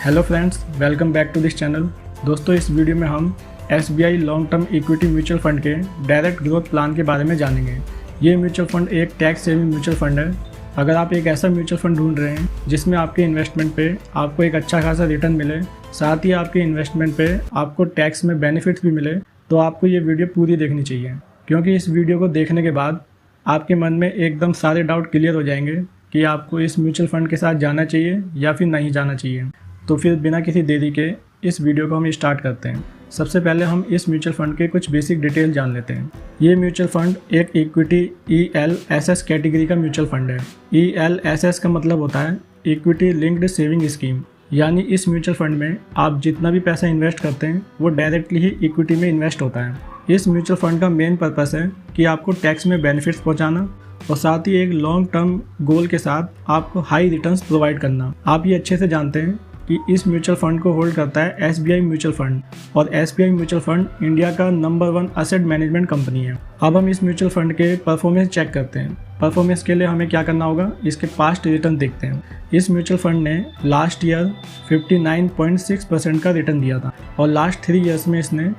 Hello friends, welcome back to this channel. दोस्तों, इस video में हम SBI long term equity mutual fund के डायरेक्ट ग्रोथ प्लान के बारे में जानेंगे। ये म्यूचुअल फंड एक टैक्स सेविंग म्यूचुअल फंड है। अगर आप एक ऐसा म्यूचुअल फंड ढूंढ रहे हैं जिसमें आपके इन्वेस्टमेंट पे आपको एक अच्छा खासा रिटर्न मिले, साथ ही आपके इन्वेस्टमेंट पे आपको टैक्स में बेनिफिट्स भी मिले, तो आपको ये वीडियो पूरी देखनी चाहिए, क्योंकि इस वीडियो को देखने के बाद आपके मन में एकदम सारे डाउट क्लियर हो जाएंगे कि आपको इस म्यूचुअल फंड के साथ जाना चाहिए या फिर नहीं जाना चाहिए। तो फिर बिना किसी देरी के इस वीडियो को हम स्टार्ट करते हैं। सबसे पहले हम इस म्यूचुअल फंड के कुछ बेसिक डिटेल जान लेते हैं। ये म्यूचुअल फंड एक इक्विटी ELSS कैटेगरी का म्यूचुअल फंड है। ELSS का मतलब होता है इक्विटी लिंक्ड सेविंग स्कीम, यानी इस म्यूचुअल फंड में आप जितना भी पैसा इन्वेस्ट करते हैं वो डायरेक्टली ही इक्विटी में इन्वेस्ट होता है। इस म्यूचुअल फंड का मेन पर्पस है कि आपको टैक्स में बेनिफिट्स पहुंचाना और साथ ही एक लॉन्ग टर्म गोल के साथ आपको हाई रिटर्न्स प्रोवाइड करना। आप ये अच्छे से जानते हैं कि इस म्यूचुअल फंड को होल्ड करता है SBI म्यूचुअल फंड, और SBI म्यूचुअल फंड इंडिया का नंबर 1 असेट मैनेजमेंट कंपनी है। अब हम इस म्यूचुअल फंड के परफॉर्मेंस चेक करते हैं। परफॉर्मेंस के लिए हमें क्या करना होगा, इसके पास्ट रिटर्न देखते हैं। इस म्यूचुअल फंड ने लास्ट ईयर 59.6% का रिटर्न दिया था और लास्ट 3 ईयर्स में इसने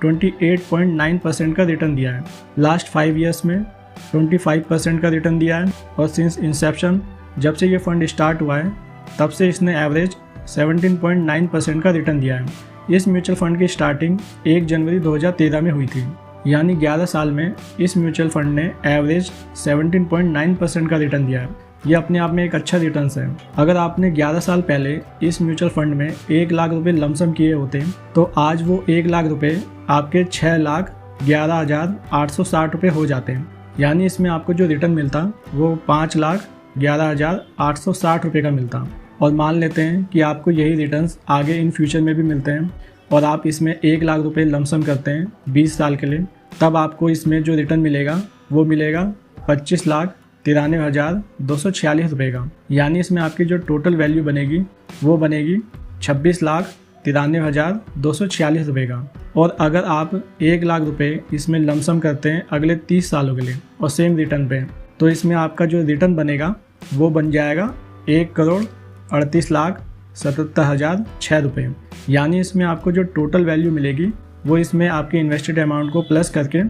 28.9% का रिटर्न दिया है। लास्ट 5 ईयर्स में 25% का रिटर्न दिया है, और सिंस इंसेप्शन, जब से ये फंड स्टार्ट हुआ है तब से इसने एवरेज 17.9% का रिटर्न दिया है। इस म्यूचुअल फंड की स्टार्टिंग 1 जनवरी 2013 में हुई थी, यानी 11 साल में इस म्यूचुअल फंड ने एवरेज 17.9% का रिटर्न दिया है। ये अपने आप में एक अच्छा रिटर्न है। अगर आपने 11 साल पहले इस म्यूचुअल फंड में 1 लाख रुपए लमसम किए होते तो आज वो 1 लाख रुपए आपके 6,11,860 रुपये हो जाते हैं। यानी इसमें आपको जो रिटर्न मिलता वो 5,11,860 रुपये का मिलता। और मान लेते हैं कि आपको यही रिटर्न्स आगे इन फ्यूचर में भी मिलते हैं और आप इसमें 1 लाख रुपए लमसम करते हैं 20 साल के लिए, तब आपको इसमें जो रिटर्न मिलेगा वो मिलेगा 25,93,246 रुपये का। यानी इसमें आपकी जो टोटल वैल्यू बनेगी वो बनेगी 26,93,246 रुपये का। और अगर आप 1 लाख रुपये इसमें लमसम करते हैं अगले 30 सालों के लिए और सेम रिटर्न पे, तो इसमें आपका जो रिटर्न बनेगा वो बन जाएगा 1,38,77,006 रुपये। यानी इसमें आपको जो टोटल वैल्यू मिलेगी वो इसमें आपके इन्वेस्टेड अमाउंट को प्लस करके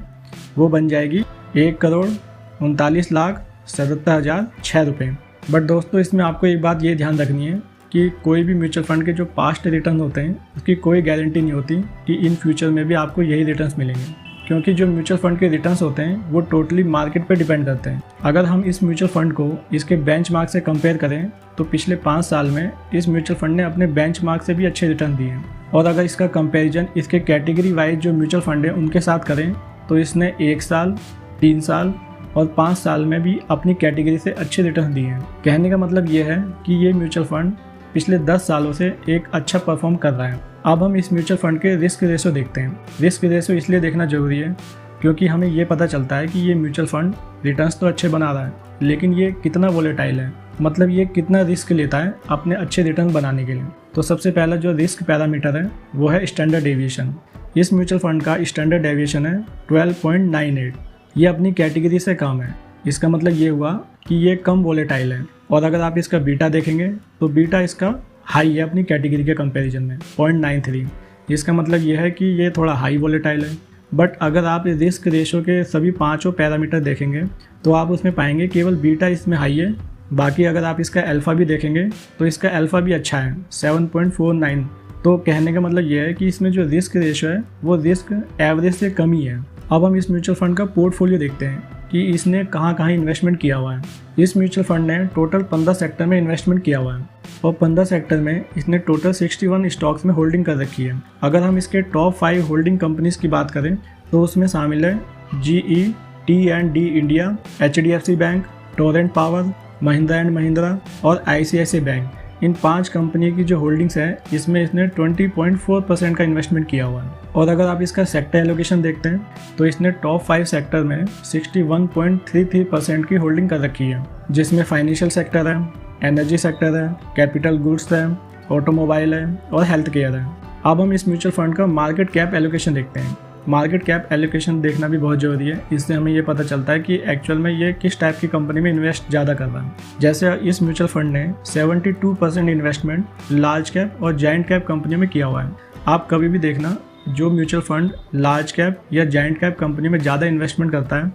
वो बन जाएगी 1,39,77,006 रुपये। बट दोस्तों, इसमें आपको एक बात ये ध्यान रखनी है कि कोई भी म्यूचुअल फंड के जो पास्ट रिटर्न होते हैं उसकी कोई गारंटी नहीं होती कि इन फ्यूचर में भी आपको यही रिटर्न्स मिलेंगे, क्योंकि जो म्यूचुअल फंड के रिटर्न्स होते हैं वो टोटली मार्केट पे डिपेंड करते हैं। अगर हम इस म्यूचुअल फंड को इसके बेंचमार्क से कंपेयर करें तो पिछले 5 साल में इस म्यूचुअल फंड ने अपने बेंचमार्क से भी अच्छे रिटर्न दिए हैं। और अगर इसका कंपैरिजन इसके कैटेगरी वाइज जो म्यूचुअल फंड है उनके साथ करें तो इसने 1 साल, 3 साल और 5 साल में भी अपनी कैटेगरी से अच्छे रिटर्न दिए हैं। कहने का मतलब ये है कि ये म्यूचुअल फंड पिछले 10 सालों से एक अच्छा परफॉर्म कर रहा है। अब हम इस म्यूचुअल फंड के रिस्क रेशो देखते हैं। रिस्क रेशो इसलिए देखना जरूरी है क्योंकि हमें ये पता चलता है कि ये म्यूचुअल फंड रिटर्न्स तो अच्छे बना रहा है, लेकिन ये कितना वोलेटाइल है, मतलब ये कितना रिस्क लेता है अपने अच्छे रिटर्न बनाने के लिए। तो सबसे पहला जो रिस्क पैरामीटर है वो है स्टैंडर्ड डेविएशन। इस म्यूचुअल फंड का स्टैंडर्ड डेविएशन है 12.98। ये अपनी कैटेगरी से कम है। इसका मतलब ये हुआ कि ये कम वोलेटाइल है। और अगर आप इसका बीटा देखेंगे तो बीटा इसका हाई है अपनी कैटेगरी के कंपैरिजन में 0.93। इसका मतलब ये है कि ये थोड़ा हाई वोलेटाइल है। बट अगर आप रिस्क रेशो के सभी 5 पैरामीटर देखेंगे तो आप उसमें पाएंगे केवल बीटा इसमें हाई है। बाकी अगर आप इसका अल्फ़ा भी देखेंगे तो इसका अल्फ़ा भी अच्छा है 7.49। तो कहने का मतलब ये है कि इसमें जो रिस्क रेशो है वो रिस्क एवरेज से कम ही है। अब हम इस म्यूचुअल फंड का पोर्टफोलियो देखते हैं कि इसने कहाँ कहाँ इन्वेस्टमेंट किया हुआ है। इस म्यूचुअल फंड ने टोटल 15 सेक्टर में इन्वेस्टमेंट किया हुआ है और 15 सेक्टर में इसने टोटल 61 स्टॉक्स में होल्डिंग कर रखी है। अगर हम इसके टॉप 5 होल्डिंग कंपनीज की बात करें तो उसमें शामिल है GE T&D India, HDFC bank, Torrent power, Mahindra and Mahindra और ICICI बैंक। इन 5 कंपनी की जो होल्डिंग्स है इसमें इसने 20.4% का इन्वेस्टमेंट किया हुआ है। और अगर आप इसका सेक्टर एलोकेशन देखते हैं तो इसने टॉप 5 सेक्टर में 61.33% की होल्डिंग कर रखी है, जिसमें फाइनेंशियल सेक्टर है, एनर्जी सेक्टर है, कैपिटल गुड्स है, ऑटोमोबाइल है और हेल्थ केयर है। अब हम इस म्यूचुअल फंड का मार्केट कैप एलोकेशन देखते हैं। मार्केट कैप एलोकेशन देखना भी बहुत ज़रूरी है। इससे हमें ये पता चलता है कि एक्चुअल में ये किस टाइप की कंपनी में इन्वेस्ट ज़्यादा कर रहा है। जैसे इस म्यूचुअल फंड ने 72% इन्वेस्टमेंट लार्ज कैप और जायंट कैप कंपनी में किया हुआ है। आप कभी भी देखना, जो म्यूचुअल फंड लार्ज कैप या जायंट कैप कंपनी में ज़्यादा इन्वेस्टमेंट करता है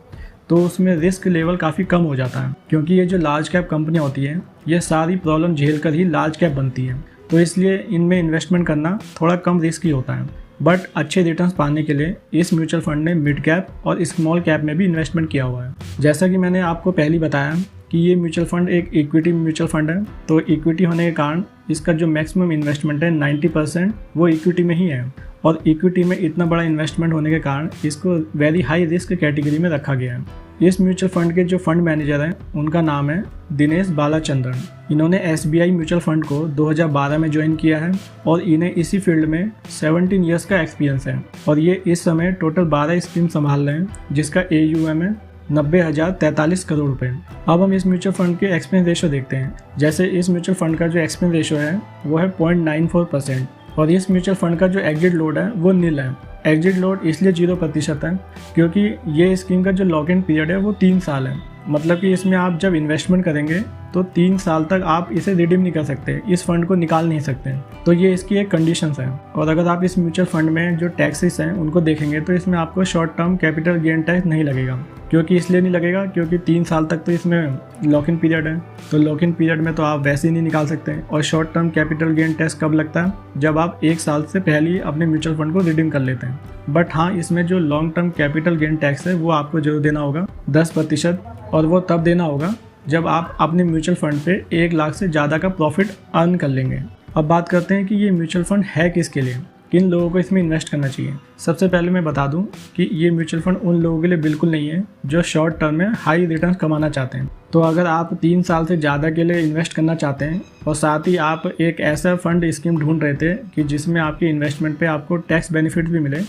तो उसमें रिस्क लेवल काफ़ी कम हो जाता है, क्योंकि ये जो लार्ज कैप कंपनियाँ होती हैं ये सारी प्रॉब्लम झेल कर ही लार्ज कैप बनती है। तो इसलिए इनमें इन्वेस्टमेंट करना थोड़ा कम रिस्की होता है। बट अच्छे रिटर्न्स पाने के लिए इस म्यूचुअल फंड ने मिड कैप और स्मॉल कैप में भी इन्वेस्टमेंट किया हुआ है। जैसा कि मैंने आपको पहले बताया कि ये म्यूचुअल फंड एक इक्विटी म्यूचुअल फंड है, तो इक्विटी होने के कारण इसका जो मैक्सिमम इन्वेस्टमेंट है 90% वो इक्विटी में ही है। और इक्विटी में इतना बड़ा इन्वेस्टमेंट होने के कारण इसको वेरी हाई रिस्क कैटेगरी में रखा गया है। इस म्यूचुअल फंड के जो फंड मैनेजर हैं उनका नाम है दिनेश बालाचंद्रन। इन्होंने SBI म्यूचुअल फंड को 2012 में ज्वाइन किया है और इन्हें इसी फील्ड में 17 ईयर्स का एक्सपीरियंस है और ये इस समय टोटल 12 स्कीम संभाल रहे हैं, जिसका AUM है 90,043 करोड़ रुपए। अब हम इस म्यूचुअल फंड के एक्सपेंस रेशो देखते हैं। जैसे इस म्यूचुअल फंड का जो एक्सपेंस रेशो है वो है 0.94% और इस म्यूचुअल फंड का जो एग्जिट लोड है वो नील है। एग्जिट लोड इसलिए 0% है क्योंकि ये स्कीम का जो लॉक इन पीरियड है वो 3 साल है। मतलब कि इसमें आप जब इन्वेस्टमेंट करेंगे तो 3 साल तक आप इसे रिडीम नहीं कर सकते, इस फंड को निकाल नहीं सकते। तो ये इसकी एक कंडीशंस है। और अगर आप इस म्यूचुअल फंड में जो टैक्सेस हैं उनको देखेंगे तो इसमें आपको short term capital gain tax नहीं लगेगा। क्योंकि इसलिए नहीं लगेगा क्योंकि 3 साल तक तो इसमें लॉक इन पीरियड है, तो लॉक इन पीरियड में तो आप वैसे ही नहीं निकाल सकते। और short term capital gain tax कब लगता है? जब आप 1 साल से पहले ही अपने म्यूचुअल फंड को रिडीम कर लेते हैं। बट हाँ, इसमें जो long term capital gain tax है वो आपको जरूर देना होगा 10%, और वो तब देना होगा जब आप अपने म्यूचुअल फंड पे 1 लाख से ज़्यादा का प्रॉफिट अर्न कर लेंगे। अब बात करते हैं कि ये म्यूचुअल फंड है किसके लिए, किन लोगों को इसमें इन्वेस्ट करना चाहिए। सबसे पहले मैं बता दूं कि ये म्यूचुअल फंड उन लोगों के लिए बिल्कुल नहीं है जो शॉर्ट टर्म में हाई रिटर्न कमाना चाहते हैं। तो अगर आप 3 साल से ज़्यादा के लिए इन्वेस्ट करना चाहते हैं और साथ ही आप एक ऐसा फंड स्कीम ढूंढ रहे थे कि जिसमें आपके इन्वेस्टमेंट पे आपको टैक्स बेनिफिट भी मिले,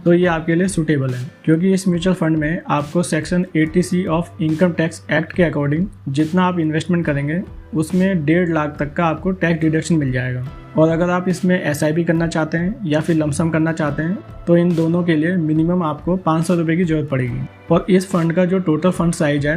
तो ये आपके लिए सूटेबल है। क्योंकि इस म्यूचुअल फंड में आपको section 80C of income tax act के अकॉर्डिंग जितना आप इन्वेस्टमेंट करेंगे उसमें 1.5 लाख तक का आपको टैक्स डिडक्शन मिल जाएगा। और अगर आप इसमें SIP करना चाहते हैं या फिर लमसम करना चाहते हैं तो इन दोनों के लिए मिनिमम आपको 500 रुपये की जरूरत पड़ेगी। और इस फंड का जो टोटल फंड साइज है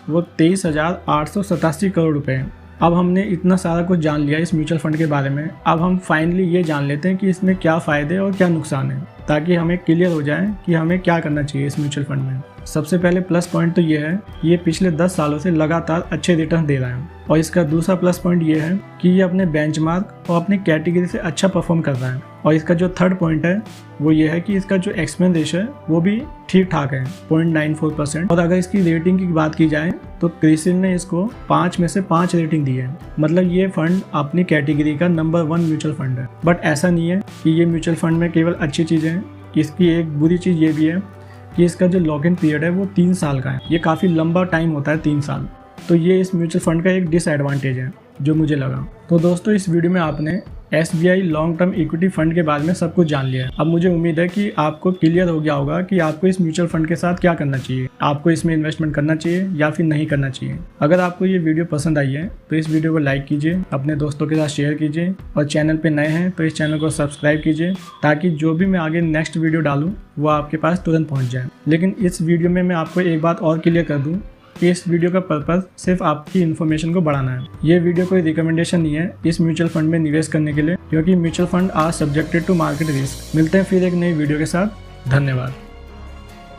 वो 23,887 करोड़ रुपये है। अब हमने इतना सारा कुछ जान लिया इस म्यूचुअल फंड के बारे में। अब हम फाइनली ये जान लेते हैं कि इसमें क्या फ़ायदे और क्या नुकसान है, ताकि हमें क्लियर हो जाए कि हमें क्या करना चाहिए इस म्यूचुअल फंड में। सबसे पहले प्लस पॉइंट तो ये है कि ये पिछले 10 सालों से लगातार अच्छे रिटर्न दे रहा है। और इसका दूसरा प्लस पॉइंट ये है कि ये अपने बेंचमार्क और अपनी कैटेगरी से अच्छा परफॉर्म कर रहा है। और इसका जो थर्ड पॉइंट है वो ये है कि इसका जो एक्सपेंस रेशियो है वो भी ठीक ठाक है, 0.94%। और अगर इसकी रेटिंग की बात की जाए तो क्रिसिल ने इसको 5 में से 5 रेटिंग दी है। मतलब ये फंड अपनी कैटेगरी का नंबर 1 म्यूचुअल फंड है। बट ऐसा नहीं है कि ये म्यूचुअल फंड में केवल अच्छी चीज़ें हैं। इसकी एक बुरी चीज़ ये भी है कि इसका जो लॉक इन पीरियड है वो 3 साल का है। ये काफ़ी लंबा टाइम होता है, 3 साल। तो ये इस म्यूचुअल फंड का एक डिसएडवांटेज है जो मुझे लगा। तो दोस्तों, इस वीडियो में आपने SBI long term equity fund के बारे में सब कुछ जान लिया है। अब मुझे उम्मीद है कि आपको क्लियर हो गया होगा कि आपको इस म्यूचुअल फंड के साथ क्या करना चाहिए, आपको इसमें इन्वेस्टमेंट करना चाहिए या फिर नहीं करना चाहिए। अगर आपको ये वीडियो पसंद आई है तो इस वीडियो को लाइक कीजिए, अपने दोस्तों के साथ शेयर कीजिए और चैनल पे नए हैं तो इस चैनल को सब्सक्राइब कीजिए, ताकि जो भी मैं आगे नेक्स्ट वीडियो डालूँ वो आपके पास तुरंत पहुँच जाए। लेकिन इस वीडियो में मैं आपको एक बात और क्लियर कर दूँ कि इस वीडियो का पर्पस सिर्फ आपकी इन्फॉर्मेशन को बढ़ाना है। ये वीडियो कोई रिकमेंडेशन नहीं है इस म्यूचुअल फंड में निवेश करने के लिए, क्योंकि mutual fund are subjected to market risk. मिलते हैं फिर एक नई वीडियो के साथ। धन्यवाद।